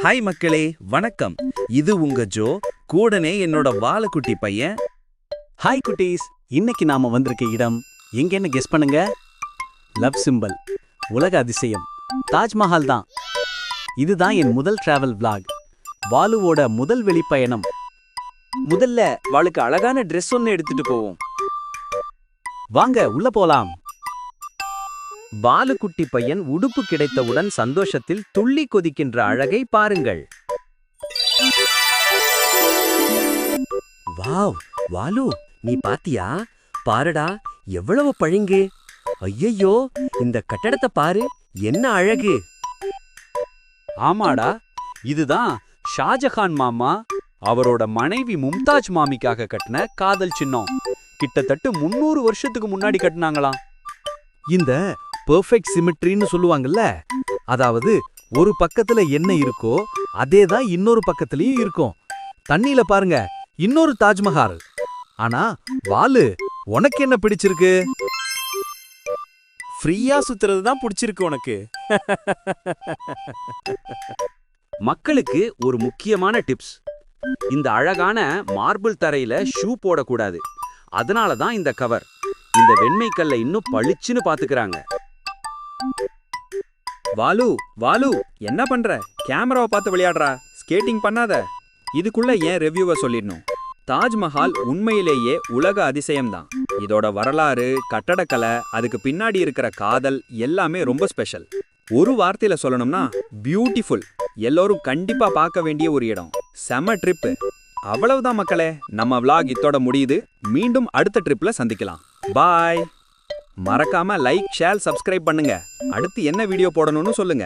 Hi மக்களே, வணக்கம். இது உங்க ஜோ, கூடனே என்னோட வாலுக்குட்டி பையன். ஹாய் குட்டீஸ், இன்னைக்கு நாம வந்திருக்க இடம் எங்கன்னு கெஸ் பண்ணுங்க. லவ் சிம்பல், உலக அதிசயம், தாஜ்மஹால் தான். இதுதான் என் முதல் டிராவல் vlog, பாலுவோட முதல் வெளிப்பயணம். முதல்ல வாளுக்கு அழகான ட்ரெஸ் ஒன்னு எடுத்துட்டு போவோம். வாங்க உள்ள போலாம். பாலுக்குட்டி பையன் உடுப்பு கிடைத்தவுடன் சந்தோஷத்தில் துள்ளி கொதிக்கின்ற அழகை பாருங்கள். வாவ் வாலு, நீ பாத்தியா? பாருடா, எவ்வளவு பளிங்கு! ஐயையோ, இந்த கட்டடத்தை பாரு, என்ன அழகு! ஆமாடா, இதுதான் ஷாஜஹான் மாமா அவரோட மனைவி மும்தாஜ் மாமிக்காக கட்டின காதல் சின்னம். கிட்டத்தட்ட 300 வருஷத்துக்கு முன்னாடி கட்டினாங்களாம். இந்த பெர்ஃபெக்ட் சிமெட்ரின்னு சொல்லுவாங்கல்ல, அதாவது ஒரு பக்கத்துல என்ன இருக்கோ அதேதான் இன்னொரு பக்கத்துலயும் இருக்கும். தண்ணியில பாருங்க, இன்னொரு தாஜ்மஹால். ஆனா வாலு, உனக்கு என்ன பிடிச்சிருக்கு? ஃப்ரீயா சுத்துறது தான் பிடிச்சிருக்கு உனக்கு. மக்களுக்கு ஒரு முக்கியமான டிப்ஸ். இந்த அழகான மார்பிள் தரையில ஷூ போடக்கூடாது. அதனால தான் இந்த கவர். இந்த வெண்மைக்கல்ல இன்னும் பளிச்சுன்னு பாத்துக்கறாங்க. வாலு வாலு, என்ன பண்ற? கேமராவை பார்த்து விளையாடுறா, ஸ்கேட்டிங் பண்ணாத. இதுக்குள்ள ஏன் ரிவ்யூவை சொல்லிடணும். தாஜ்மஹால் உண்மையிலேயே உலக அதிசயம்தான். இதோட வரலாறு, கட்டடக்கலை, அதுக்கு பின்னாடி இருக்கிற காதல் எல்லாமே ரொம்ப ஸ்பெஷல். ஒரு வார்த்தையில சொல்லணும்னா பியூட்டிஃபுல். எல்லோரும் கண்டிப்பா பார்க்க வேண்டிய ஒரு இடம். செம ட்ரிப்பு. அவ்வளவுதான் மக்களே, நம்ம vlog இதோட முடியுது. மீண்டும் அடுத்த ட்ரிப்ல சந்திக்கலாம். பாய். மறக்காம லைக், ஷேர், சப்ஸ்கிரைப் பண்ணுங்க. அடுத்து என்ன வீடியோ போடணும்னு சொல்லுங்க.